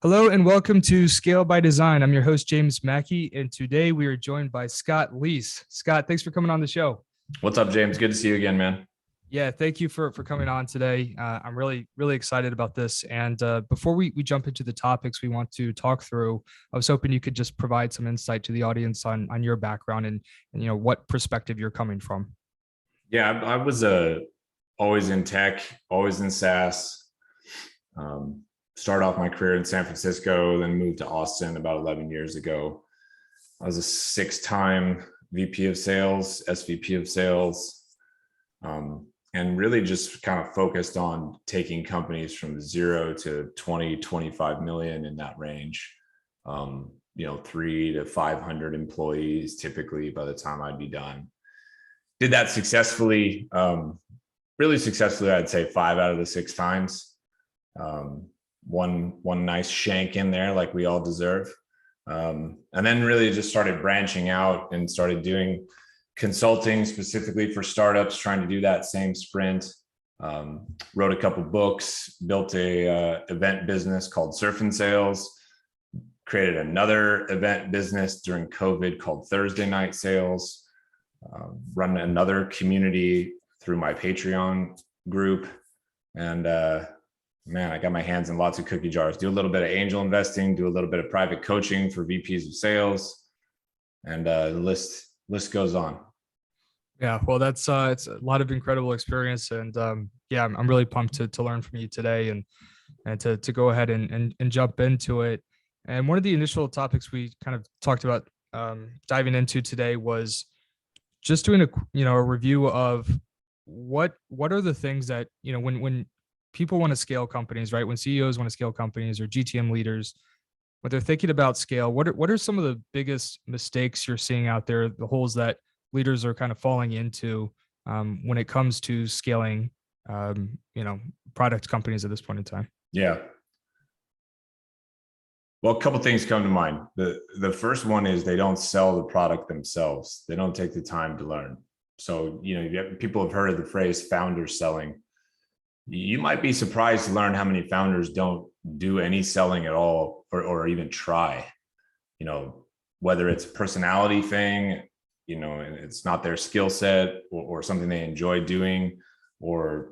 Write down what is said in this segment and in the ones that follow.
Hello and welcome to Scale by Design. I'm your host, James Mackey, and today we are joined by Scott Leese. Scott, thanks for coming on the show. What's up, James? Good to see you again, man. Yeah, thank you for coming on today. I'm really excited about this. And before we jump into the topics we want to talk through, I was hoping you could just provide some insight to the audience on your background and what perspective you're coming from. Yeah, I was always in tech, always in SaaS. Started off my career in San Francisco, then moved to Austin about 11 years ago. I was a 6-time VP of sales, SVP of sales, and really just kind of focused on taking companies from 0 to 20, 25 million in that range. 3 to 500 employees typically by the time I'd be done. Did that successfully, really successfully, I'd say 5 out of the 6 times. One nice shank in there like we all deserve. And then really just started branching out and started doing consulting specifically for startups, trying to do that same sprint. Wrote a couple books, built a event business called Surf and Sales, created another event business during COVID called Thursday Night Sales, run another community through my Patreon group. And man, I got my hands in lots of cookie jars. Do a little bit of angel investing, do a little bit of private coaching for VPs of sales, and the list goes on. Yeah, well, that's it's a lot of incredible experience, and yeah, I'm really pumped to learn from you today and to go ahead and jump into it. And one of the initial topics we kind of talked about diving into today was just doing a review of what are the things that when people want to scale companies, right? When CEOs want to scale companies or GTM leaders, when they're thinking about scale, what are some of the biggest mistakes you're seeing out there, the holes that leaders are kind of falling into when it comes to scaling, product companies at this point in time? Yeah. Well, a couple of things come to mind. The first one is they don't sell the product themselves. They don't take the time to learn. So, people have heard of the phrase founder selling. You might be surprised to learn how many founders don't do any selling at all or even try, whether it's a personality thing, it's not their skill set or something they enjoy doing, or,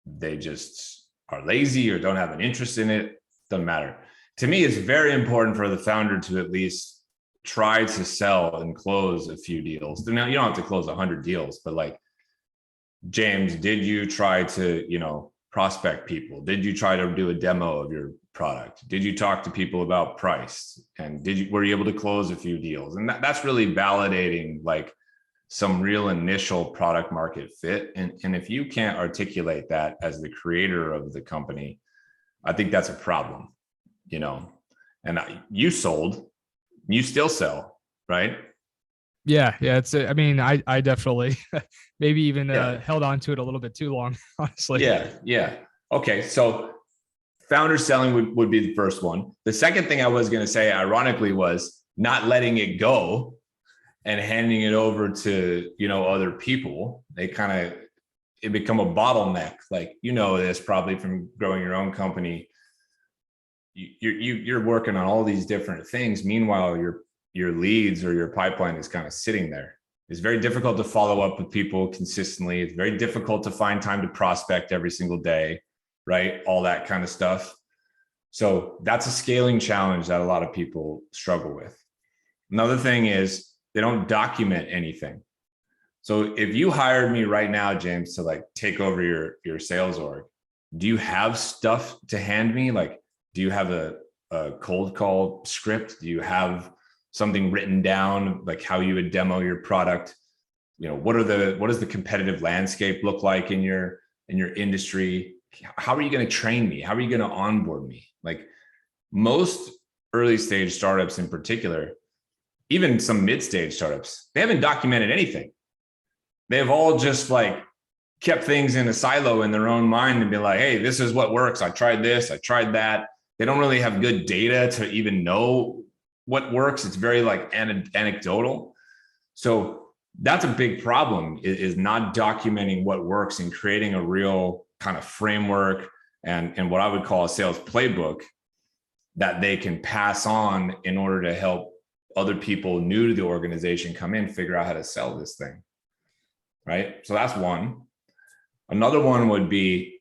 they just are lazy or don't have an interest in it. Doesn't matter. To me, it's very important for the founder to at least try to sell and close a few deals. Now, you don't have to close 100 deals, but like, James, did you try to, prospect people? Did you try to do a demo of your product? Did you talk to people about price? And were you able to close a few deals? And that's really validating like some real initial product market fit. And if you can't articulate that as the creator of the company, I think that's a problem, and you sold, you still sell, right? Yeah. I definitely maybe even held on to it a little bit too long, honestly. Yeah. Okay. So founder selling would be the first one. The second thing I was going to say, ironically, was not letting it go and handing it over to, other people. It become a bottleneck. Like, this probably from growing your own company. You're working on all these different things. Meanwhile, your leads or your pipeline is kind of sitting there. It's very difficult to follow up with people consistently. It's very difficult to find time to prospect every single day, right? All that kind of stuff. So that's a scaling challenge that a lot of people struggle with. Another thing is they don't document anything. So if you hired me right now, James, to like take over your sales org, do you have stuff to hand me? Like, do you have a cold call script? Do you have something written down, like how you would demo your product? What does the competitive landscape look like in your industry? How are you going to train me? How are you going to onboard me? Like most early stage startups in particular, even some mid-stage startups, they haven't documented anything. They've all just like kept things in a silo in their own mind and be like, hey, this is what works. I tried this, I tried that. They don't really have good data to even know what works. It's very like anecdotal. So that's a big problem, is not documenting what works and creating a real kind of framework and what I would call a sales playbook that they can pass on in order to help other people new to the organization come in, figure out how to sell this thing. Right. So that's one. Another one would be,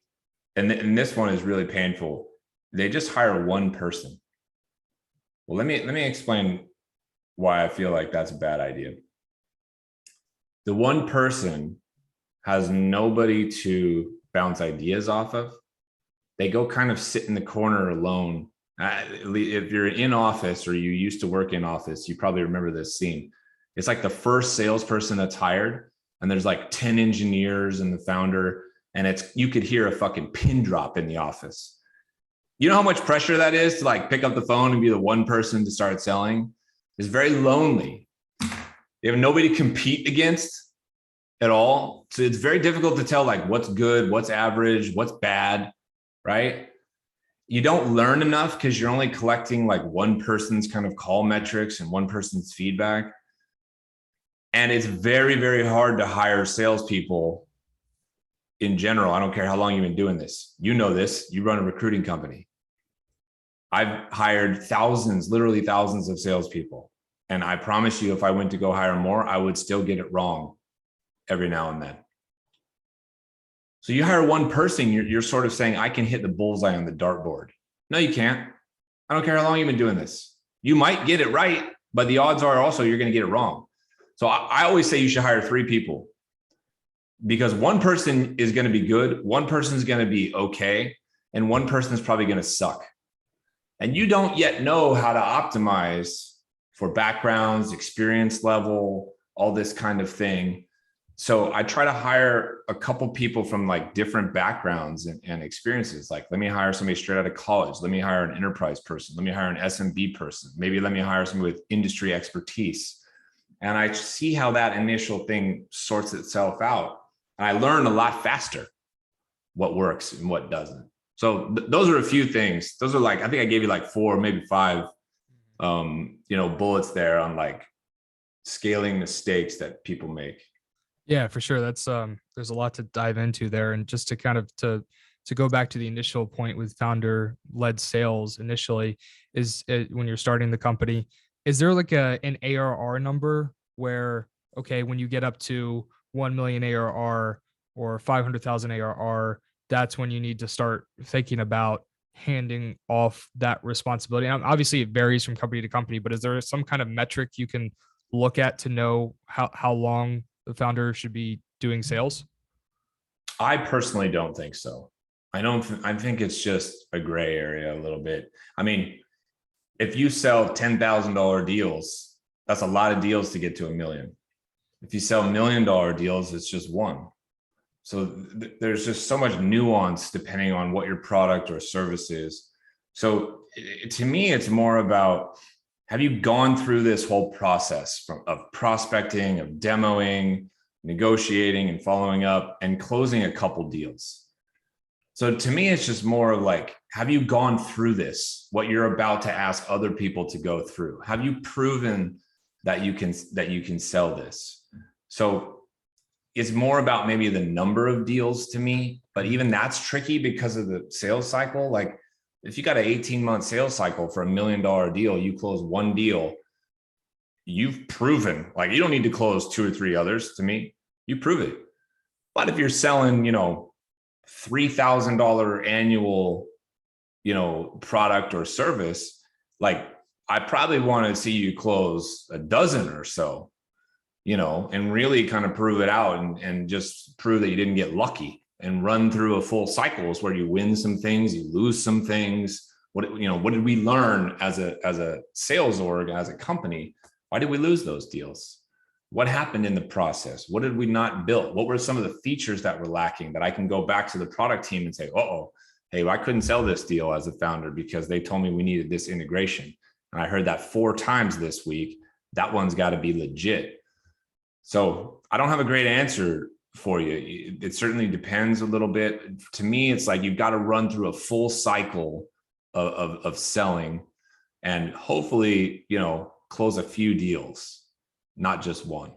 and this one is really painful. They just hire one person. Well, let me explain why I feel like that's a bad idea. The one person has nobody to bounce ideas off of. They go kind of sit in the corner alone. If you're in office or you used to work in office, you probably remember this scene. It's like the first salesperson that's hired, and there's like 10 engineers and the founder, and you could hear a fucking pin drop in the office. You know how much pressure that is to like pick up the phone and be the one person to start selling? It's very lonely. You have nobody to compete against at all. So it's very difficult to tell like what's good, what's average, what's bad, right? You don't learn enough because you're only collecting like one person's kind of call metrics and one person's feedback. And it's very, very hard to hire salespeople in general. I don't care how long you've been doing this. You know this, you run a recruiting company. I've hired thousands, literally thousands of salespeople. And I promise you, if I went to go hire more, I would still get it wrong every now and then. So you hire one person, you're sort of saying, I can hit the bullseye on the dartboard. No, you can't. I don't care how long you've been doing this. You might get it right, but the odds are also you're going to get it wrong. So I always say you should hire 3 people, because one person is going to be good, one person is going to be okay, and one person is probably going to suck. And you don't yet know how to optimize for backgrounds, experience level, all this kind of thing. So I try to hire a couple people from like different backgrounds and experiences. Like, let me hire somebody straight out of college. Let me hire an enterprise person. Let me hire an SMB person. Maybe let me hire somebody with industry expertise. And I see how that initial thing sorts itself out. And I learn a lot faster what works and what doesn't. So those are a few things. Those are like, I think I gave you like 4, maybe 5, bullets there on like scaling mistakes that people make. Yeah, for sure. That's there's a lot to dive into there. And just to kind of to go back to the initial point with founder led sales initially, is when you're starting the company, is there like an ARR number where, okay, when you get up to 1 million ARR or 500,000 ARR, that's when you need to start thinking about handing off that responsibility? And obviously it varies from company to company, but is there some kind of metric you can look at to know how long the founder should be doing sales? I personally don't think so. I think it's just a gray area a little bit. I mean, if you sell $10,000 deals, that's a lot of deals to get to $1 million. If you sell $1 million deals, it's just one. So there's just so much nuance depending on what your product or service is. So to me, it's more about, have you gone through this whole process of prospecting, of demoing, negotiating and following up and closing a couple deals? So to me, it's just more like, have you gone through this, what you're about to ask other people to go through? Have you proven that you can sell this? So it's more about maybe the number of deals to me, but even that's tricky because of the sales cycle. Like, if you got an 18-month sales cycle for $1 million deal, you close one deal, you've proven, like, you don't need to close 2 or 3 others. To me, you prove it. But if you're selling, $3,000 annual, product or service, like, I probably want to see you close a dozen or so, and really kind of prove it out and just prove that you didn't get lucky, and run through a full cycles where you win some things, you lose some things. What did we learn as a sales org, as a company? Why did we lose those deals? What happened in the process? What did we not build? What were some of the features that were lacking that I can go back to the product team and say, hey, I couldn't sell this deal as a founder because they told me we needed this integration. And I heard that 4 times this week. That one's got to be legit. So I don't have a great answer for you. It certainly depends a little bit. To me, it's like, you've got to run through a full cycle of selling, and hopefully, close a few deals, not just one.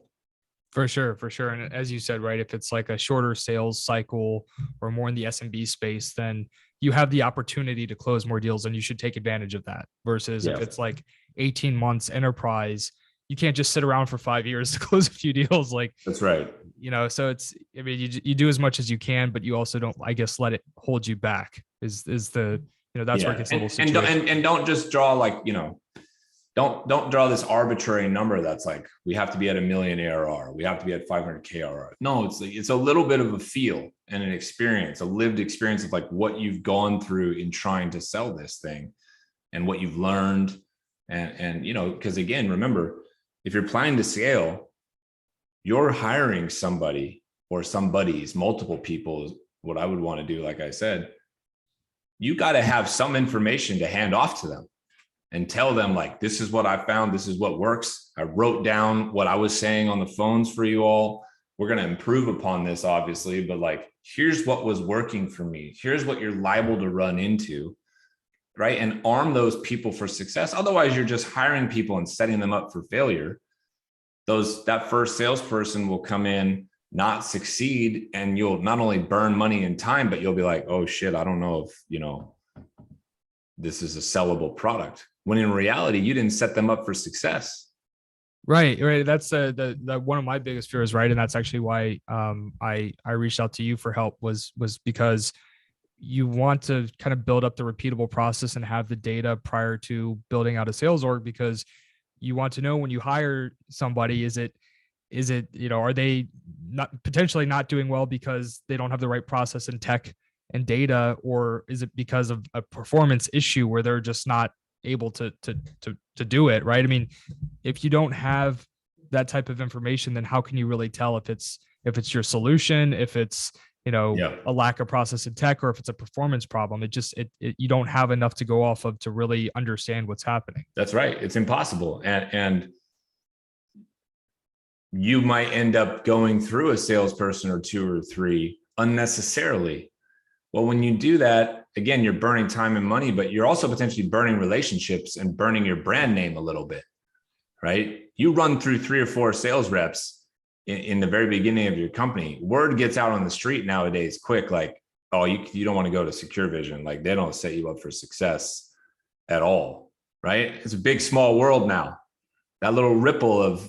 For sure. And as you said, right, if it's like a shorter sales cycle or more in the SMB space, then you have the opportunity to close more deals and you should take advantage of that. Versus if it's like 18 months enterprise, you can't just sit around for 5 years to close a few deals. Like, that's right. So it's, I mean, you do as much as you can, but you also don't, I guess, let it hold you back is the, that's where it gets a little situation. And don't just draw like, don't draw this arbitrary number that's like, we have to be at 1 million ARR, we have to be at 500K ARR. No, it's a little bit of a feel and an experience, a lived experience of like what you've gone through in trying to sell this thing and what you've learned. And because again, remember, if you're planning to scale, you're hiring somebody or somebody's, multiple people is what I would want to do. Like I said, you got to have some information to hand off to them and tell them like, this is what I found. This is what works. I wrote down what I was saying on the phones for you all. We're going to improve upon this, obviously, but like, here's what was working for me. Here's what you're liable to run into, right? And arm those people for success. Otherwise, you're just hiring people and setting them up for failure. That first salesperson will come in, not succeed, and you'll not only burn money and time, but you'll be like, oh shit, I don't know if, this is a sellable product. When in reality, you didn't set them up for success. Right. That's the one of my biggest fears, right? And that's actually why I reached out to you for help was because you want to kind of build up the repeatable process and have the data prior to building out a sales org, because you want to know when you hire somebody, is it, are they potentially not doing well because they don't have the right process and tech and data, or is it because of a performance issue where they're just not able to do it, right? I mean, if you don't have that type of information, then how can you really tell if it's your solution, if it's a lack of process and tech, or if it's a performance problem? You don't have enough to go off of to really understand what's happening. That's right. It's impossible. And you might end up going through a salesperson or 2 or 3 unnecessarily. Well, when you do that, again, you're burning time and money, but you're also potentially burning relationships and burning your brand name a little bit, right? You run through 3 or 4 sales reps in the very beginning of your company. Word gets out on the street nowadays quick, like, oh, you don't want to go to Secure Vision. Like, they don't set you up for success at all, right? It's a big, small world now. That little ripple of,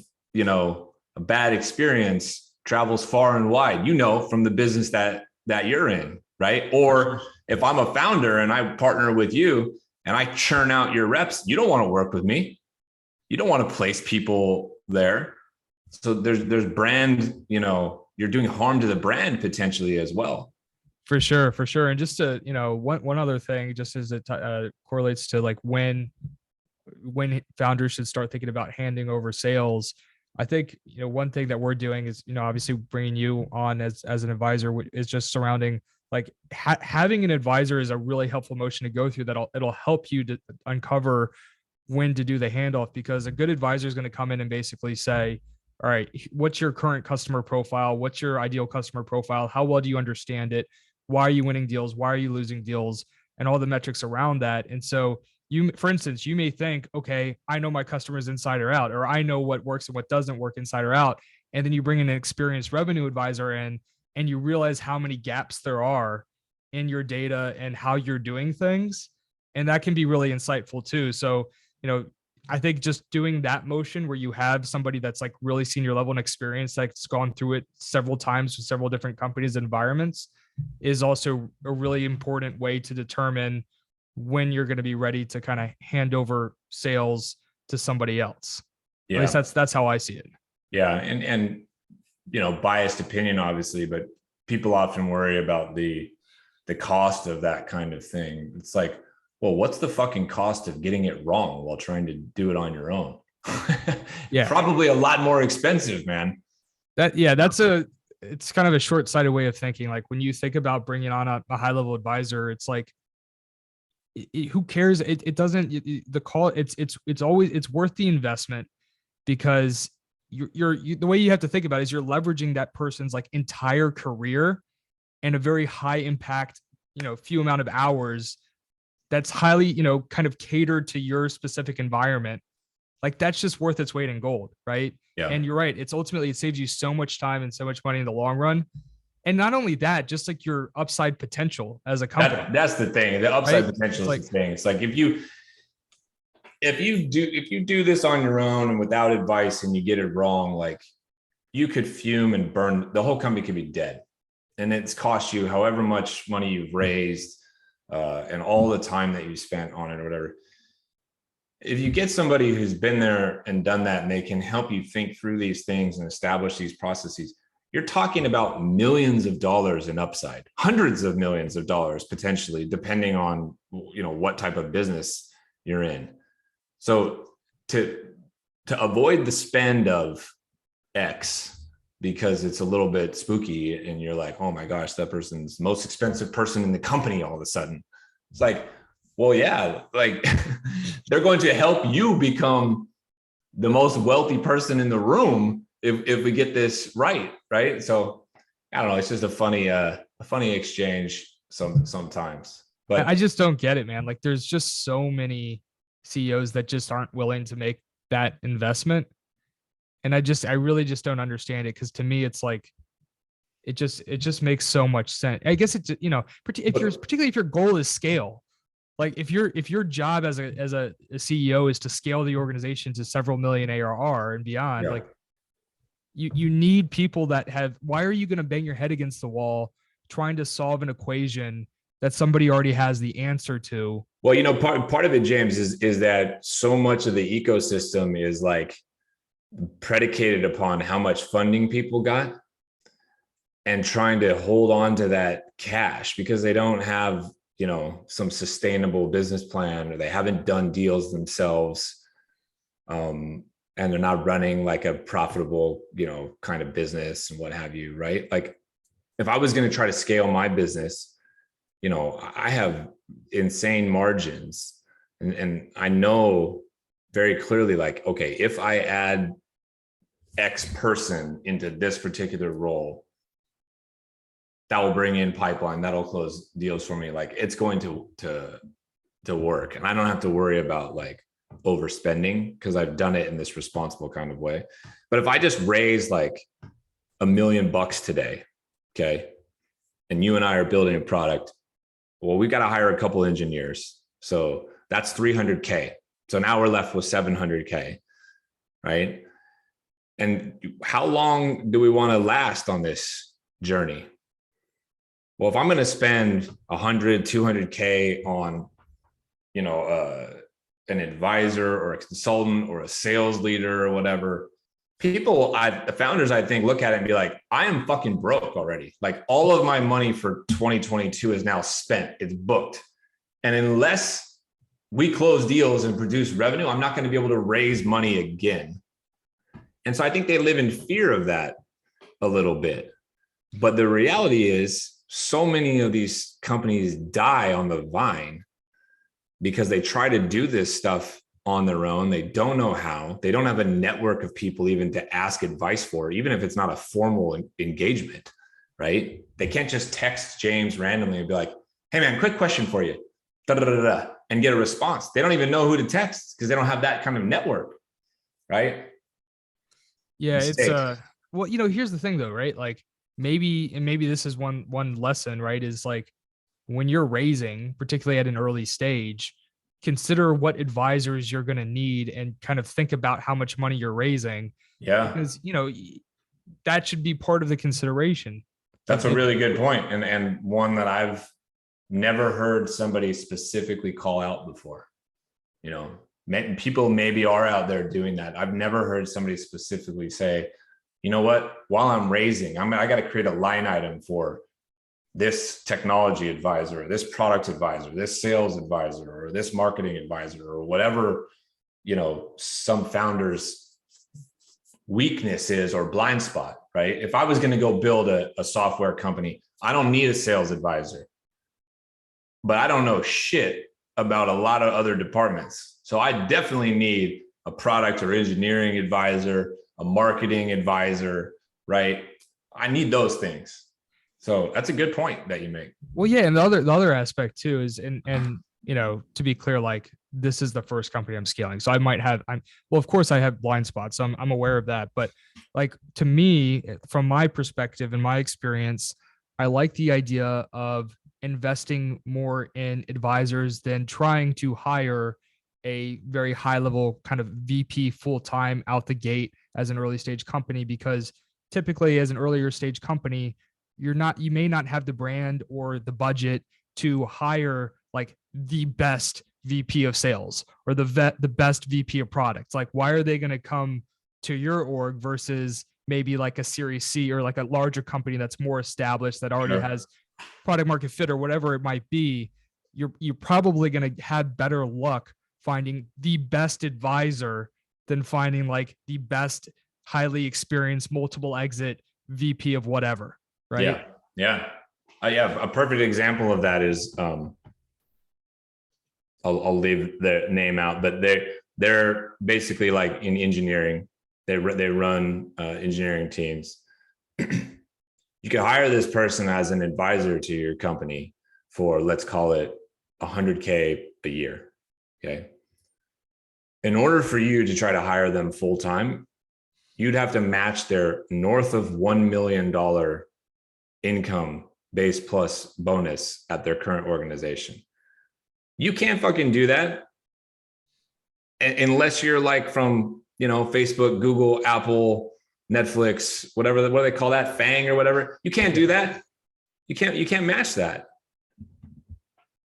a bad experience travels far and wide, from the business that you're in, right? Or if I'm a founder and I partner with you and I churn out your reps, you don't want to work with me. You don't want to place people there. So there's brand, you're doing harm to the brand potentially as well. For sure. And just to, one other thing, just as it correlates to like when founders should start thinking about handing over sales. I think, one thing that we're doing is, obviously bringing you on as an advisor is just surrounding like having an advisor is a really helpful motion to go through it'll help you to uncover when to do the handoff, because a good advisor is going to come in and basically say, all right, what's your current customer profile? What's your ideal customer profile? How well do you understand it? Why are you winning deals? Why are you losing deals? And all the metrics around that. And so for instance, you may think, okay, I know my customers inside or out, or I know what works and what doesn't work inside or out. And then you bring in an experienced revenue advisor in, and you realize how many gaps there are in your data and how you're doing things. And that can be really insightful too. So, I think just doing that motion where you have somebody that's like really senior level and experience that's gone through it several times with several different companies and environments is also a really important way to determine when you're going to be ready to kind of hand over sales to somebody else. Yeah. At least that's how I see it. Yeah. And biased opinion, obviously, but people often worry about the cost of that kind of thing. It's like, well, what's the fucking cost of getting it wrong while trying to do it on your own? Yeah. Probably a lot more expensive, man. It's kind of a short-sighted way of thinking. Like when you think about bringing on a high-level advisor, it's like, who cares? It doesn't, the call, it's worth the investment, because the way you have to think about it is you're leveraging that person's like entire career and a very high impact, few amount of hours that's highly, kind of catered to your specific environment. Like that's just worth its weight in gold, right? Yeah. And you're right. It saves you so much time and so much money in the long run. And not only that, just like your upside potential as a company. That's the thing. The upside Right? potential Like, is the thing. It's like if you do this on your own and without advice and you get it wrong, like you could fume and burn. The whole company could be dead, and it's cost you however much money you've raised and all the time that you spent on it or whatever. If you get somebody who's been there and done that, and they can help you think through these things and establish these processes, you're talking about millions of dollars in upside, hundreds of millions of dollars potentially, depending on, you know, what type of business you're in. So to avoid the spend of X because it's a little bit spooky and you're like, oh my gosh, that person's the most expensive person in the company all of a sudden. It's like, well, yeah, like they're going to help you become the most wealthy person in the room if we get this right. So I don't know. It's just a funny exchange sometimes. But I just don't get it, man. Like, there's just so many CEOs that just aren't willing to make that investment. And I really just don't understand it. Cause to me, it's like, it just makes so much sense. I guess it's, you know, particularly if your goal is scale, like if your job as a CEO is to scale the organization to several million ARR and beyond, yeah. like you need people that have, why are you going to bang your head against the wall trying to solve an equation that somebody already has the answer to? Well, you know, part of it, James, is that so much of the ecosystem is like predicated upon how much funding people got and trying to hold on to that cash because they don't have, you know, some sustainable business plan, or they haven't done deals themselves. And they're not running like a profitable, you know, kind of business and what have you, right? Like if I was going to try to scale my business, you know, I have insane margins and I know very clearly, like, okay, if I add X person into this particular role, that will bring in pipeline, that'll close deals for me. Like it's going to work. And I don't have to worry about like overspending because I've done it in this responsible kind of way. But if I just raise like $1 million today, okay, and you and I are building a product, well, we got to hire a couple engineers. So that's $300K. So now we're left with $700K, right? And how long do we want to last on this journey? Well, if I'm going to spend 100, 200K on, you know, an advisor or a consultant or a sales leader or whatever, the founders, I think, look at it and be like, I am fucking broke already. Like all of my money for 2022 is now spent. It's booked. And unless we close deals and produce revenue, I'm not going to be able to raise money again. And so I think they live in fear of that a little bit. But the reality is so many of these companies die on the vine because they try to do this stuff on their own. They don't know how. They don't have a network of people even to ask advice for, even if it's not a formal engagement, right? They can't just text James randomly and be like, hey man, quick question for you, and get a response. They don't even know who to text because they don't have that kind of network, right? Yeah, Mistake. it's well, you know, here's the thing though, right? Like maybe this is one lesson, right? Is like when you're raising, particularly at an early stage, consider what advisors you're going to need and kind of think about how much money you're raising. Yeah. Because, you know, that should be part of the consideration. That's a really good point, and one that I've never heard somebody specifically call out before. You know, people maybe are out there doing that. I've never heard somebody specifically say, you know what, while I'm raising, I got to create a line item for this technology advisor, this product advisor, this sales advisor, or this marketing advisor, or whatever, you know, some founders' weakness is or blind spot, right? If I was going to go build a software company, I don't need a sales advisor, but I don't know shit about a lot of other departments. So I definitely need a product or engineering advisor, a marketing advisor, right? I need those things. So that's a good point that you make. Well, yeah, and the other aspect too is, and you know, to be clear, like this is the first company I'm scaling, so I might have, well, of course I have blind spots, so I'm aware of that. But like to me, from my perspective and my experience, I like the idea of investing more in advisors than trying to hire a very high level kind of VP full time out the gate as an early stage company, because typically as an earlier stage company, you may not have the brand or the budget to hire like the best VP of sales or the best VP of products. Like, why are they going to come to your org versus maybe like a Series C or like a larger company that's more established that already has product market fit or whatever it might be? You're probably going to have better luck finding the best advisor than finding like the best highly experienced multiple exit VP of whatever, right? Yeah. Yeah. A perfect example of that is, I'll leave the name out, but they're basically like in engineering. They run engineering teams. You can hire this person as an advisor to your company for, let's call it $100K a year. Okay. In order for you to try to hire them full time, you'd have to match their north of $1 million income base plus bonus at their current organization. You can't fucking do that unless you're like from, Facebook, Google, Apple, Netflix, whatever, what do they call that? FANG or whatever. You can't do that. You can't match that.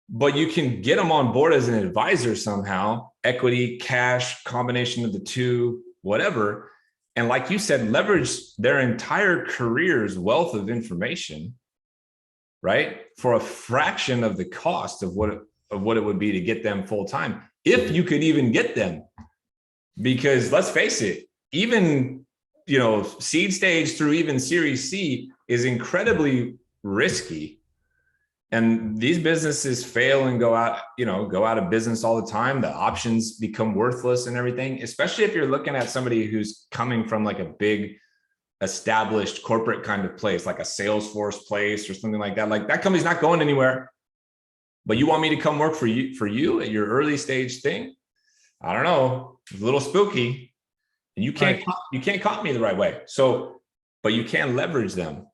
But you can get them on board as an advisor somehow, equity, cash, combination of the two, whatever. And like you said, leverage their entire career's wealth of information, right? For a fraction of the cost of what it would be to get them full time, if you could even get them. Because let's face it, even seed stage through even Series C is incredibly risky. And these businesses fail and go out of business all the time. The options become worthless and everything, especially if you're looking at somebody who's coming from like a big established corporate kind of place, like a Salesforce place or something like that. Like, that company's not going anywhere. But you want me to come work for you at your early stage thing? I don't know. It's a little spooky. And you can't comp me the right way. So, but you can leverage them.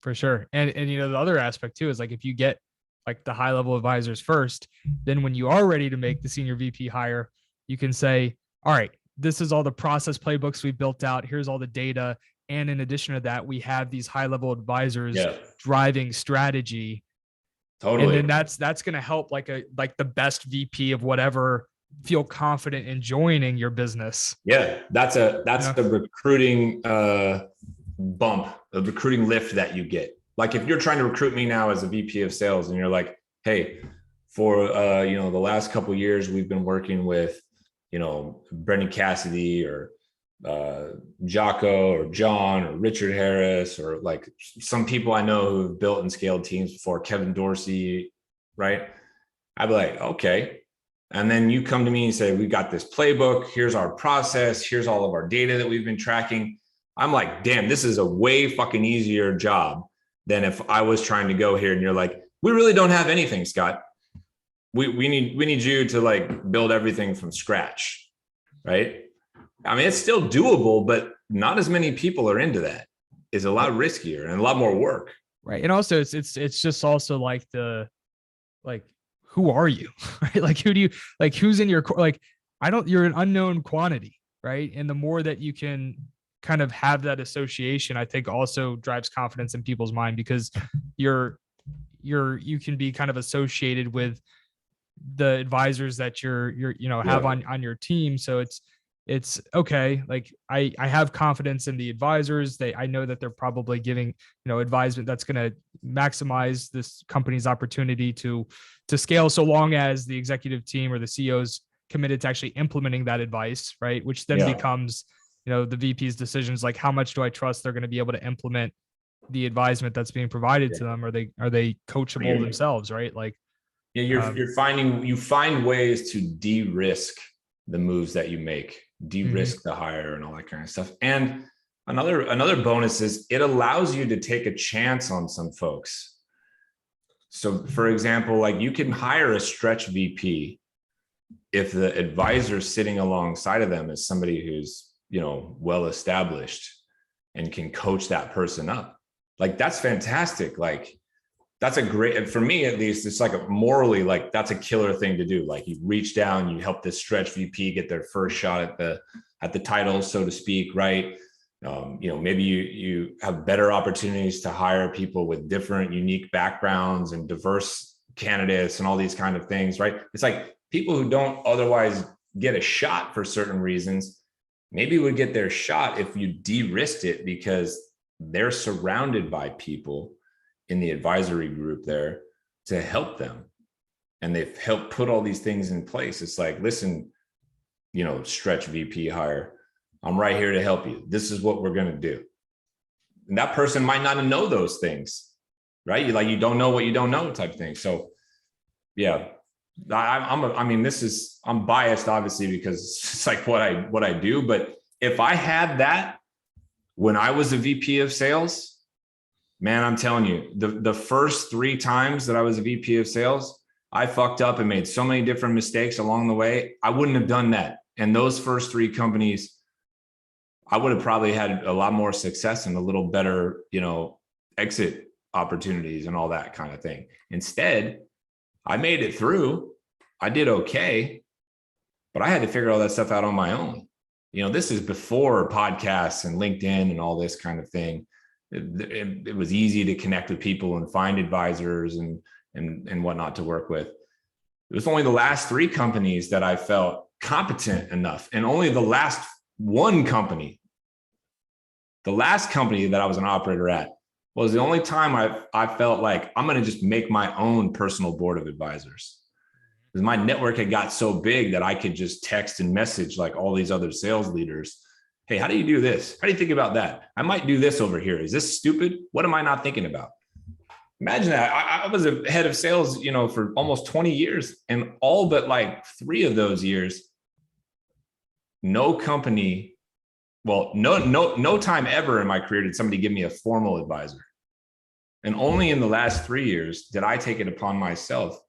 For sure. And the other aspect too is like, if you get like the high level advisors first, then when you are ready to make the senior VP hire, you can say, all right, this is all the process playbooks we built out. Here's all the data. And in addition to that, we have these high level advisors driving strategy. Totally. And then that's going to help like the best VP of whatever feel confident in joining your business. Yeah. That's the recruiting bump, the recruiting lift that you get. Like, if you're trying to recruit me now as a VP of sales and you're like, hey, for the last couple of years, we've been working with, Brendan Cassidy or Jocko or John or Richard Harris, or like some people I know who have built and scaled teams before, Kevin Dorsey, right? I'd be like, okay. And then you come to me and say, we got this playbook. Here's our process. Here's all of our data that we've been tracking. I'm like, damn, this is a way fucking easier job than if I was trying to go here and you're like, we really don't have anything, Scott. We need you to like build everything from scratch, right? I mean, it's still doable, but not as many people are into that. It's a lot riskier and a lot more work. Right. And also it's just also like who are you? Right? Like, who's in your, like, you're an unknown quantity, right? And the more that you can kind of have that association, I think also drives confidence in people's mind, because you can be kind of associated with the advisors that you're have on your team. So it's okay. Like, I have confidence in the advisors. I know that they're probably giving, advisement that's going to maximize this company's opportunity to scale, so long as the executive team or the CEO's committed to actually implementing that advice, right? Which then becomes, the VP's decisions, like, how much do I trust they're going to be able to implement the advisement that's being provided to them? Are they coachable themselves, right? Like, you find ways to de-risk the moves that you make, de-risk the hire and all that kind of stuff. And another bonus is it allows you to take a chance on some folks. So for example, like, you can hire a stretch VP if the advisor sitting alongside of them is somebody who's, well established and can coach that person up. Like, that's fantastic. Like, that's a great, and for me, at least, it's like a morally, like, that's a killer thing to do. Like, you reach down, you help this stretch VP get their first shot at the title, so to speak. Right. Maybe you have better opportunities to hire people with different, unique backgrounds and diverse candidates and all these kind of things. Right. It's like people who don't otherwise get a shot for certain reasons, maybe would get their shot if you de-risked it, because they're surrounded by people in the advisory group there to help them. And they've helped put all these things in place. It's like, listen, stretch VP hire, I'm right here to help you. This is what we're going to do. And that person might not know those things, right? You don't know what you don't know type thing. So yeah, I'm biased obviously because it's like what I do. But if I had that when I was a VP of sales, man, I'm telling you, the first 3 times that I was a VP of sales, I fucked up and made so many different mistakes along the way. I wouldn't have done that. And those first 3 companies, I would have probably had a lot more success and a little better, exit opportunities and all that kind of thing. Instead, I made it through. I did okay, but I had to figure all that stuff out on my own. This is before podcasts and LinkedIn and all this kind of thing. It was easy to connect with people and find advisors and whatnot to work with. It was only the last 3 companies that I felt competent enough, and only the last one company, the last company that I was an operator at, was the only time I felt like I'm going to just make my own personal board of advisors. Because my network had got so big that I could just text and message like all these other sales leaders. Hey, how do you do this? How do you think about that? I might do this over here. Is this stupid? What am I not thinking about? Imagine that. I was a head of sales, for almost 20 years, and all but like 3 of those years, no company, well, no time ever in my career did somebody give me a formal advisor. And only in the last 3 years did I take it upon myself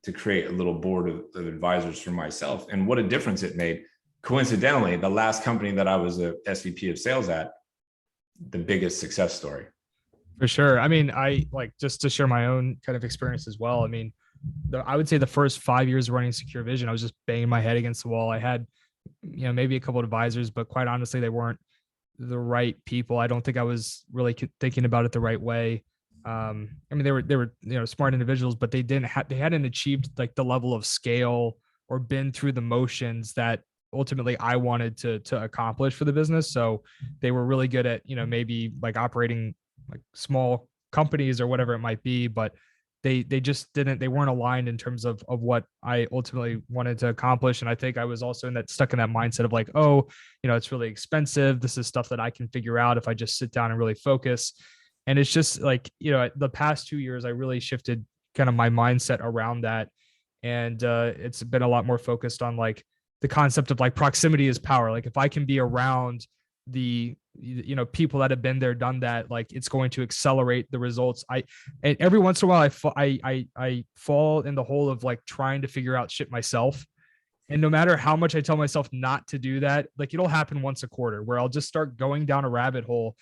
to create a little board of advisors for myself. And what a difference it made. Coincidentally, the last company that I was a SVP of sales at, the biggest success story. For sure. I mean, I like, just to share my own kind of experience as well. I mean, I would say the first 5 years of running Secure Vision, I was just banging my head against the wall. I had, maybe a couple of advisors, but quite honestly, they weren't the right people. I don't think I was really thinking about it the right way. I mean, they were smart individuals, but they hadn't achieved like the level of scale or been through the motions that ultimately I wanted to accomplish for the business. So they were really good at, maybe like operating like small companies or whatever it might be, but they weren't aligned in terms of what I ultimately wanted to accomplish. And I think I was also stuck in that mindset of like, oh, it's really expensive. This is stuff that I can figure out if I just sit down and really focus. And it's just like, the past 2 years, I really shifted kind of my mindset around that. And it's been a lot more focused on like the concept of like proximity is power. Like if I can be around the people that have been there, done that, like it's going to accelerate the results. And every once in a while I fall in the hole of like trying to figure out shit myself. And no matter how much I tell myself not to do that, like it'll happen once a quarter where I'll just start going down a rabbit hole.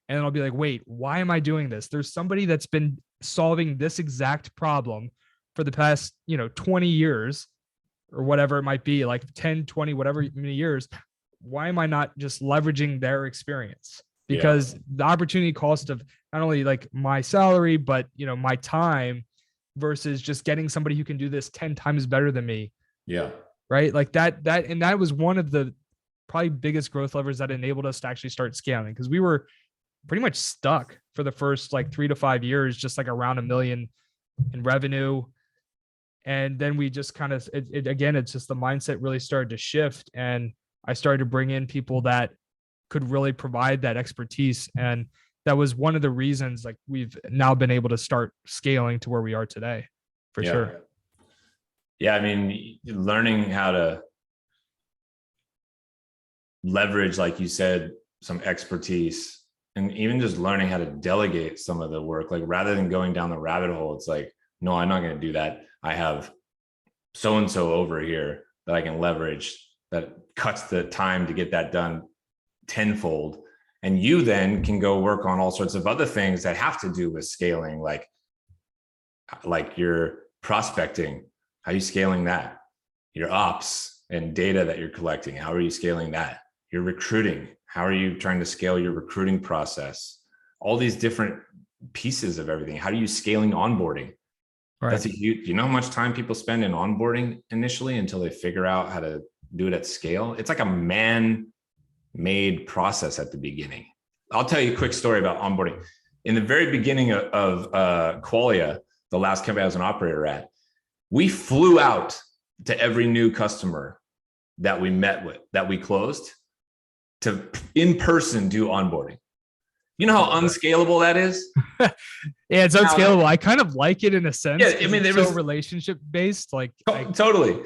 And then I'll be like, wait, why am I doing this? There's somebody that's been solving this exact problem for the past, 20 years or whatever it might be, like 10, 20, whatever many years. Why am I not just leveraging their experience? Because the opportunity cost of not only like my salary, but, my time versus just getting somebody who can do this 10 times better than me. Yeah. Right. Like that was one of the probably biggest growth levers that enabled us to actually start scaling, because we were pretty much stuck for the first like 3 to 5 years, just like around $1 million in revenue. And then we just kind of, it's just the mindset really started to shift. And I started to bring in people that could really provide that expertise. And that was one of the reasons like we've now been able to start scaling to where we are today, for sure. Yeah. I mean, learning how to leverage, like you said, some expertise, and even just learning how to delegate some of the work, like rather than going down the rabbit hole, it's like, no, I'm not going to do that. I have so-and-so over here that I can leverage that cuts the time to get that done tenfold. And you then can go work on all sorts of other things that have to do with scaling, like your prospecting. How are you scaling that? Your ops and data that you're collecting, how are you scaling that? Your recruiting, how are you trying to scale your recruiting process? All these different pieces of everything. How are you scaling onboarding? Right. That's a huge, you know how much time people spend in onboarding initially until they figure out how to do it at scale? It's like a man-made process at the beginning. I'll tell you a quick story about onboarding. In the very beginning of Qualia, the last company I was an operator at, we flew out to every new customer that we met with, that we closed, to in person do onboarding. You know how unscalable that is? Yeah, it's unscalable. I kind of like it in a sense. Yeah, I mean, it's so relationship based. Like totally.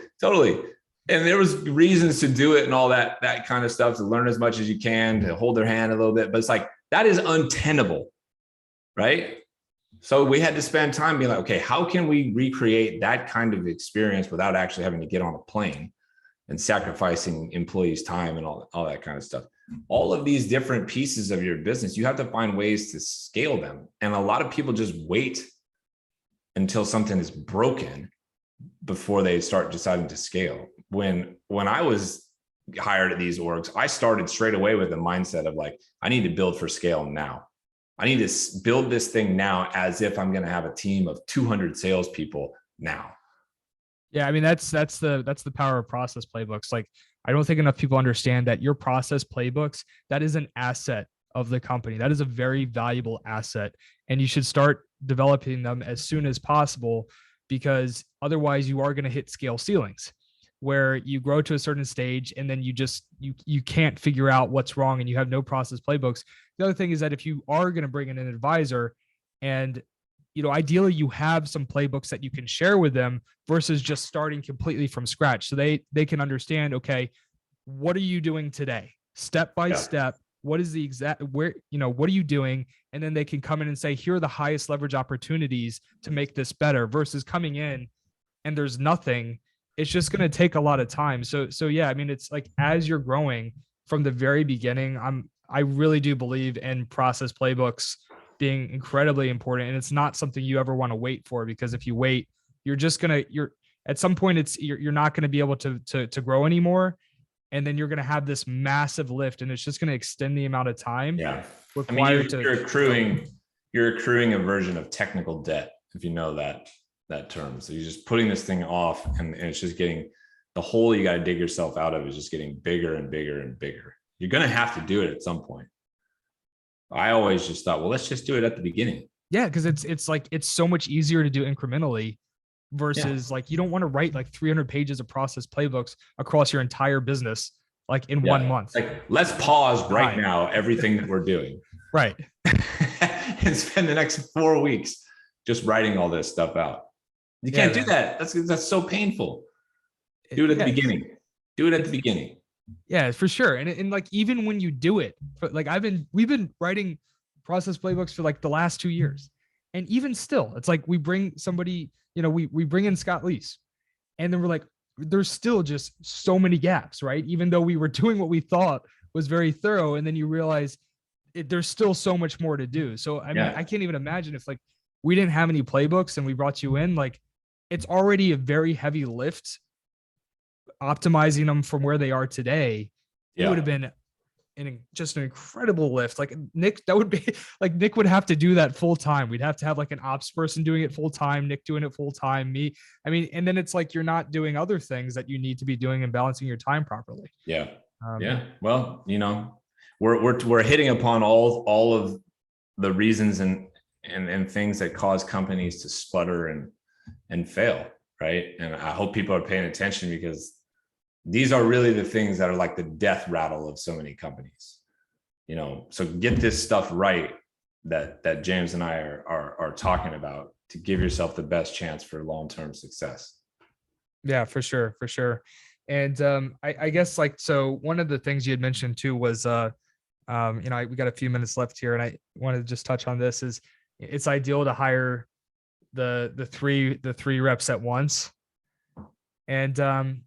And there was reasons to do it and all that kind of stuff, to learn as much as you can, to hold their hand a little bit. But it's like, that is untenable, right? So we had to spend time being like, okay, how can we recreate that kind of experience without actually having to get on a plane and sacrificing employees' time and all that kind of stuff? All of these different pieces of your business, you have to find ways to scale them. And a lot of people just wait until something is broken before they start deciding to scale. When I was hired at these orgs, I started straight away with the mindset of like, I need to build for scale now. I need to build this thing now as if I'm going to have a team of 200 salespeople now. Yeah, I mean, that's the power of process playbooks. Like, I don't think enough people understand that your process playbooks, that is an asset of the company. That is a very valuable asset, and you should start developing them as soon as possible, because otherwise you are going to hit scale ceilings where you grow to a certain stage and then you can't figure out what's wrong and you have no process playbooks. The other thing is that if you are going to bring in an advisor, and ideally you have some playbooks that you can share with them versus just starting completely from scratch. So they can understand, okay, what are you doing today? Step by step. What is the exact, what are you doing? And then they can come in and say, here are the highest leverage opportunities to make this better, versus coming in and there's nothing. It's just going to take a lot of time. So yeah, I mean, it's like, as you're growing from the very beginning, I really do believe in process playbooks being incredibly important. And it's not something you ever want to wait for, because if you wait, you're at some point you're not going to be able to grow anymore. And then you're going to have this massive lift, and it's just going to extend the amount of time required. You're accruing a version of technical debt, if you know that term. So you're just putting this thing off, and it's just getting, the hole you got to dig yourself out of is just getting bigger and bigger and bigger. You're going to have to do it at some point. I always just thought, well, let's just do it at the beginning. Yeah, because it's like, it's so much easier to do incrementally versus like, you don't want to write like 300 pages of process playbooks across your entire business like in 1 month. Like, let's pause right now everything that we're doing. Right. And spend the next 4 weeks just writing all this stuff out. You can't do that. That's so painful. Do it at the beginning. Do it at the beginning. Yeah, for sure. And like, even when you do it, like we've been writing process playbooks for like the last 2 years. And even still, it's like, we bring somebody, we bring in Scott Leese, and then we're like, there's still just so many gaps, right? Even though we were doing what we thought was very thorough. And then you realize there's still so much more to do. So, I mean, I can't even imagine if like we didn't have any playbooks and we brought you in, like, it's already a very heavy lift optimizing them from where they are today. It would have been just an incredible lift. Like Nick would have to do that full time. We'd have to have like an ops person doing it full time, Nick doing it full time, me. I mean, and then it's like, you're not doing other things that you need to be doing and balancing your time properly. Yeah. Well, we're hitting upon all of the reasons and things that cause companies to sputter and fail. Right. And I hope people are paying attention, because these are really the things that are like the death rattle of so many companies, so get this stuff right that James and I are talking about, to give yourself the best chance for long-term success. Yeah, for sure. For sure. And I guess like, so one of the things you had mentioned too was, we got a few minutes left here, and I wanted to just touch on this, is it's ideal to hire the three reps at once. And,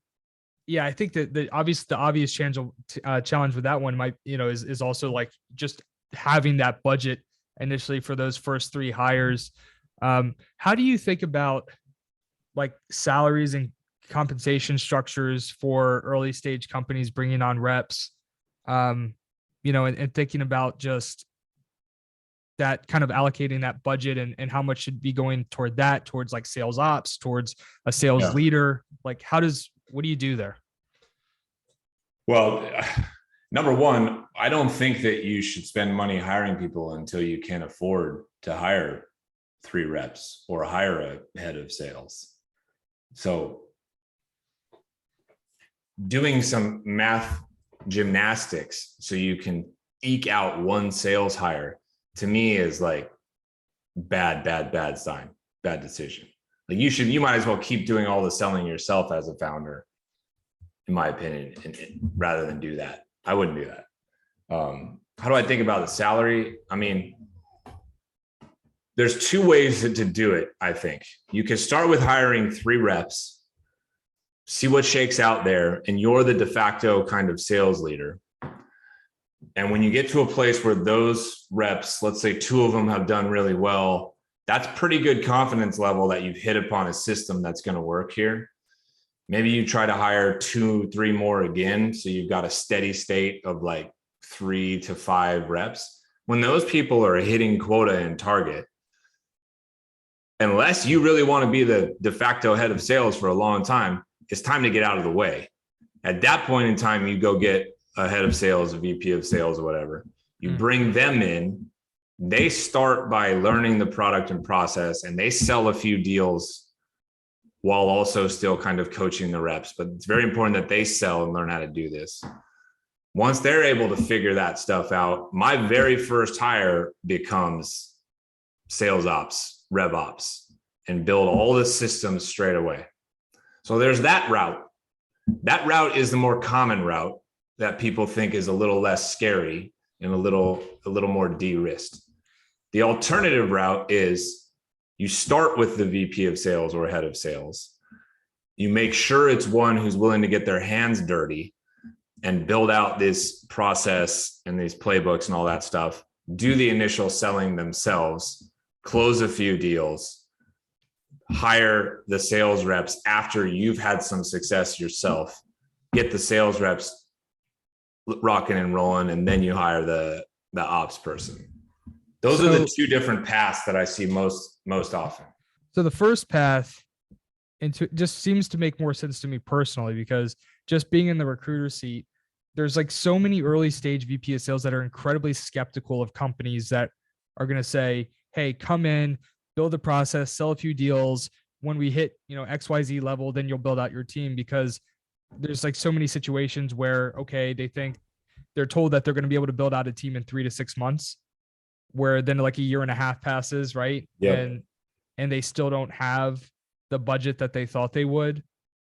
yeah, I think that the obvious challenge with that one might, is also like just having that budget initially for those first three hires. How do you think about like salaries and compensation structures for early stage companies bringing on reps? And thinking about just that kind of allocating that budget and how much should be going toward that, towards like sales ops, towards a sales leader. Like what do you do there? Well, number one, I don't think that you should spend money hiring people until you can afford to hire 3 reps or hire a head of sales. So doing some math gymnastics so you can eke out one sales hire, to me, is like bad sign, bad decision. Like you might as well keep doing all the selling yourself as a founder, in my opinion, rather than do that. I wouldn't do that. How do I think about the salary? I mean, there's 2 ways to do it. I think you can start with hiring 3 reps, see what shakes out there, and you're the de facto kind of sales leader. And when you get to a place where those reps, let's say 2 of them have done really well, that's pretty good confidence level that you've hit upon a system that's going to work here. Maybe you try to hire 2, 3 more again. So you've got a steady state of like 3 to 5 reps. When those people are hitting quota and target, unless you really want to be the de facto head of sales for a long time, it's time to get out of the way. At that point in time, you go get a head of sales, a VP of sales, or whatever. You bring them in. They start by learning the product and process, and they sell a few deals while also still kind of coaching the reps. But it's very important that they sell and learn how to do this. Once they're able to figure that stuff out, my very first hire becomes sales ops, rev ops, and build all the systems straight away. So there's that route. That route is the more common route that people think is a little less scary and a little more de-risked. The alternative route is you start with the VP of sales or head of sales. You make sure it's one who's willing to get their hands dirty and build out this process and these playbooks and all that stuff, do the initial selling themselves, close a few deals, hire the sales reps after you've had some success yourself, get the sales reps rocking and rolling, and then you hire the ops person. Those are the 2 different paths that I see most often. So the first path just seems to make more sense to me personally, because just being in the recruiter seat, there's like so many early stage VP of sales that are incredibly skeptical of companies that are going to say, hey, come in, build the process, sell a few deals. When we hit, XYZ level, then you'll build out your team, because there's like so many situations where, okay, they're told that they're going to be able to build out a team in 3 to 6 months, where then like a year and a half passes, right? Yep. And they still don't have the budget that they thought they would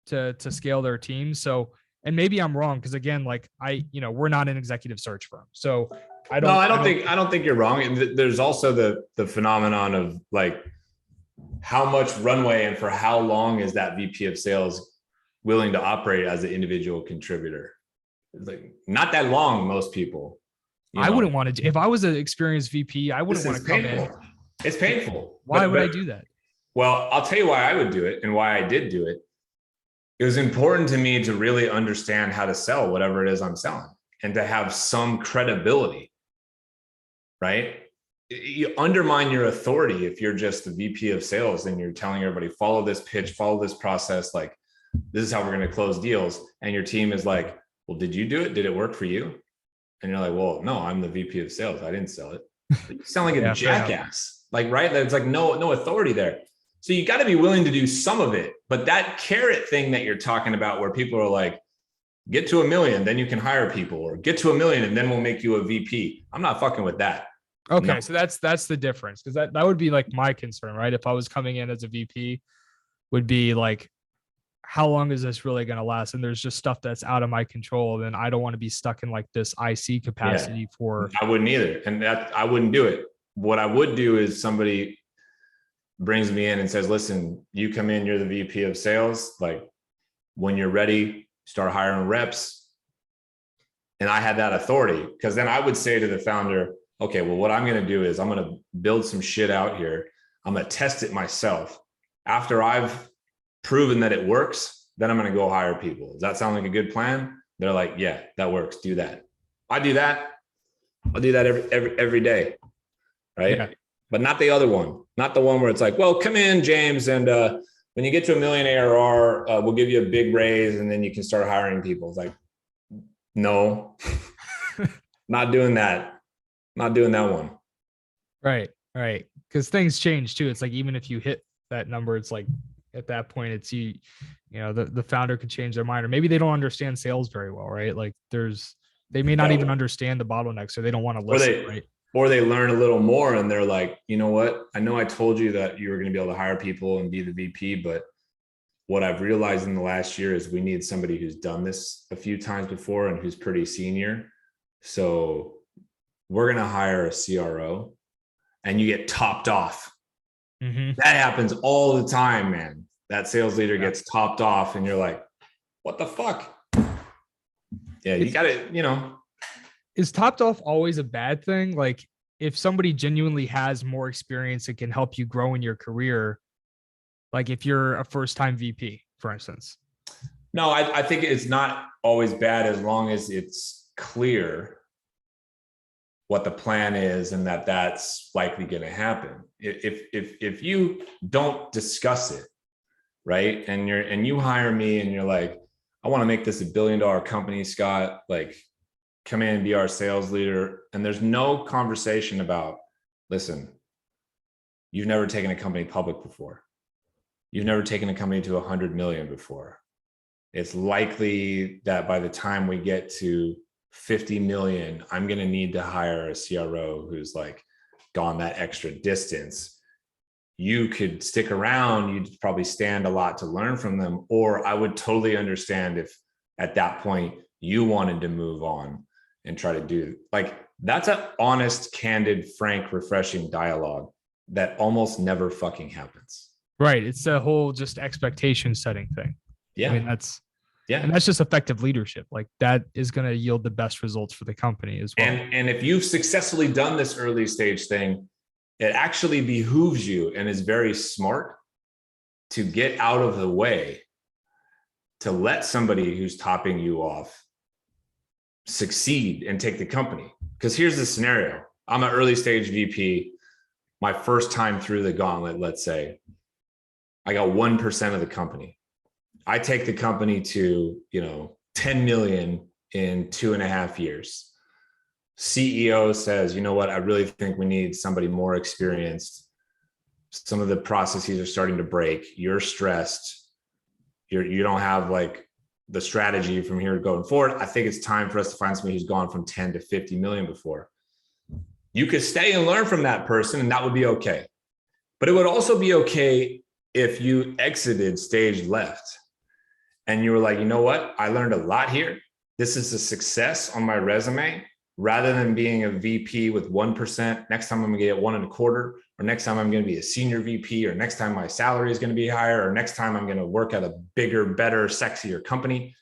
to scale their team. So, and maybe I'm wrong, because again, like we're not an executive search firm, so I don't think you're wrong. There's also the phenomenon of like, how much runway and for how long is that VP of sales willing to operate as an individual contributor? Like, not that long, most people. I wouldn't want to. If I was an experienced VP, I wouldn't want to come in. It's painful. Why would I do that? Well, I'll tell you why I would do it and why I did do it. It was important to me to really understand how to sell whatever it is I'm selling and to have some credibility, right? You undermine your authority if you're just the VP of sales and you're telling everybody, follow this pitch, follow this process. Like, this is how we're going to close deals. And your team is like, well, did you do it? Did it work for you? And you're like, well, no, I'm the VP of sales. I didn't sell it. You sound like a jackass. Like, right? There's like no authority there. So you got to be willing to do some of it. But that carrot thing that you're talking about, where people are like, get to 1 million, then you can hire people, or get to 1 million and then we'll make you a VP. I'm not fucking with that. Okay. No. So that's the difference. Because that would be like my concern, right? If I was coming in as a VP, would be like, how long is this really going to last? And there's just stuff that's out of my control. And I don't want to be stuck in like this IC capacity for. I wouldn't either. And I wouldn't do it. What I would do is somebody brings me in and says, listen, you come in, you're the VP of sales. Like, when you're ready, start hiring reps. And I had that authority, because then I would say to the founder, okay, well, what I'm going to do is I'm going to build some shit out here. I'm going to test it myself. After I've proven that it works, then I'm going to go hire people. Does that sound like a good plan? They're like, yeah, that works. Do that. I do that. I'll do that every day. Right. Yeah. But not the other one, not the one where it's like, well, come in, James. And when you get to $1 million ARR, we'll give you a big raise and then you can start hiring people. It's like, no, not doing that. Not doing that one. Right. Right. Because things change too. It's like, even if you hit that number, it's like at that point, it's you know, the founder could change their mind, or maybe they don't understand sales very well, right? Like they may not even understand the bottlenecks, so they don't want to listen, right? Or they learn a little more and they're like, you know what? I know I told you that you were going to be able to hire people and be the VP, but what I've realized in the last year is we need somebody who's done this a few times before and who's pretty senior. So we're going to hire a CRO, and you get topped off. Mm-hmm. That happens all the time, man. That sales leader gets topped off and you're like, what the fuck? Yeah, you got to, you know. Is topped off always a bad thing? Like, if somebody genuinely has more experience and can help you grow in your career, like if you're a first-time VP, for instance. No, I think it's not always bad, as long as it's clear what the plan is and that that's likely going to happen. If you don't discuss it, right, and you hire me and you're like, I want to make this $1 billion company, Scott, like, come in and be our sales leader. And there's no conversation about, listen, you've never taken a company public before. You've never taken a company to 100 million before. It's likely that by the time we get to 50 million, I'm going to need to hire a CRO who's like gone that extra distance. You could stick around. You'd probably stand a lot to learn from them. Or I would totally understand if at that point you wanted to move on and try to do, like, that's an honest, candid, frank, refreshing dialogue that almost never fucking happens. Right. It's the whole just expectation setting thing. Yeah. I mean, and that's just effective leadership. Like, that is going to yield the best results for the company as well. And if you've successfully done this early stage thing, it actually behooves you and is very smart to get out of the way, to let somebody who's topping you off succeed and take the company. Because here's the scenario. I'm an early stage VP, my first time through the gauntlet, let's say. I got 1% of the company. I take the company to, 10 million in 2.5 years. CEO says, you know what, I really think we need somebody more experienced. Some of the processes are starting to break. You're stressed. You don't have like the strategy from here going forward. I think it's time for us to find somebody who's gone from 10 to 50 million before. You could stay and learn from that person, and that would be okay. But it would also be okay if you exited stage left and you were like, you know what? I learned a lot here. This is a success on my resume. Rather than being a VP with 1%, next time I'm gonna get 1.25%, or next time I'm gonna be a senior VP, or next time my salary is gonna be higher, or next time I'm gonna work at a bigger, better, sexier company.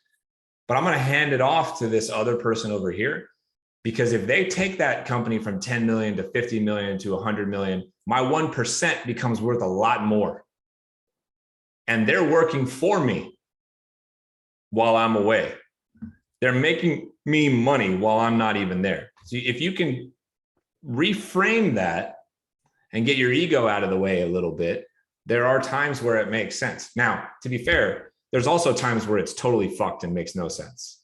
But I'm gonna hand it off to this other person over here, because if they take that company from 10 million to 50 million to 100 million, my 1% becomes worth a lot more. And they're working for me while I'm away. They're making me money while I'm not even there. So if you can reframe that and get your ego out of the way a little bit, there are times where it makes sense. Now, to be fair, there's also times where it's totally fucked and makes no sense.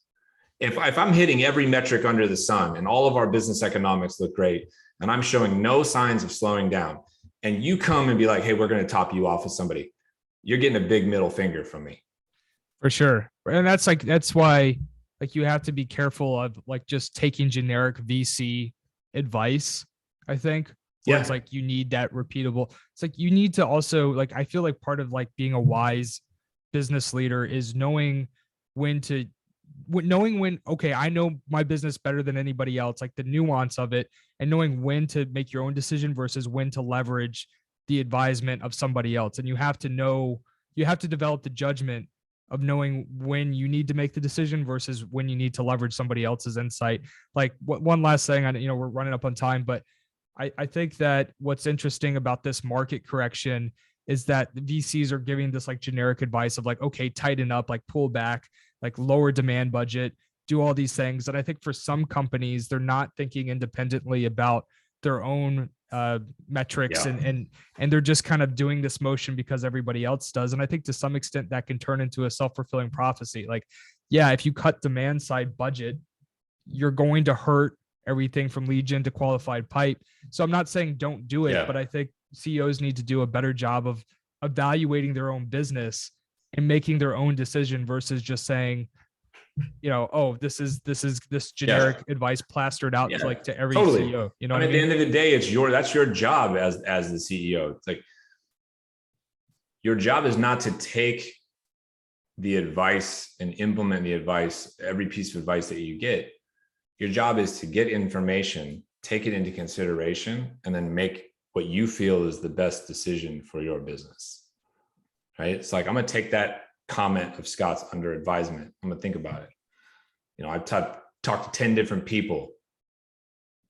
If I'm hitting every metric under the sun and all of our business economics look great, and I'm showing no signs of slowing down, and you come and be like, hey, we're going to top you off with somebody, you're getting a big middle finger from me. For sure. And that's why, like, you have to be careful of like just taking generic VC advice, I think. It's like you need that repeatable. It's like you need to also, like, I feel like part of like being a wise business leader is knowing when, okay, I know my business better than anybody else, like the nuance of it, and knowing when to make your own decision versus when to leverage the advisement of somebody else. And you have to develop the judgment of knowing when you need to make the decision versus when you need to leverage somebody else's insight. Like one last thing, we're running up on time, but I think that what's interesting about this market correction is that the VCs are giving this like generic advice of like, okay, tighten up, like pull back, like lower demand budget, do all these things. And I think for some companies, they're not thinking independently about their own metrics, and they're just kind of doing this motion because everybody else does. And I think to some extent that can turn into a self-fulfilling prophecy. Like, yeah, if you cut demand side budget, you're going to hurt everything from lead gen to qualified pipe. So I'm not saying don't do it, but I think CEOs need to do a better job of evaluating their own business and making their own decision versus just saying, oh, this generic advice plastered out like to every CEO. You know, at the end of the day, that's your job as the CEO. It's like your job is not to take the advice and implement the advice, every piece of advice that you get. Your job is to get information, take it into consideration, and then make what you feel is the best decision for your business. Right? It's like, I'm going to take that comment of Scott's under advisement. I'm going to think about it. I've talked to 10 different people,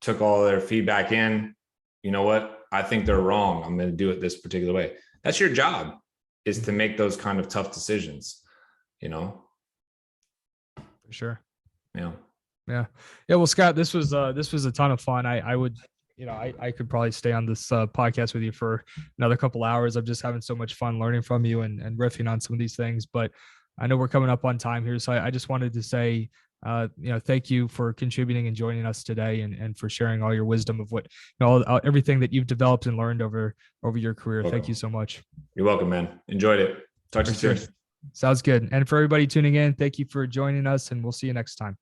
took all their feedback in. You know what? I think they're wrong. I'm going to do it this particular way. That's your job, is to make those kind of tough decisions, For sure. Yeah. Well, Scott, this was a ton of fun. I would, I could probably stay on this podcast with you for another couple hours. I'm just having so much fun learning from you and riffing on some of these things, but I know we're coming up on time here. So I just wanted to say, thank you for contributing and joining us today, and for sharing all your wisdom of what, everything that you've developed and learned over your career. Thank you so much. You're welcome, man. Enjoyed it. Talk to you soon. Sounds good. And for everybody tuning in, thank you for joining us, and we'll see you next time.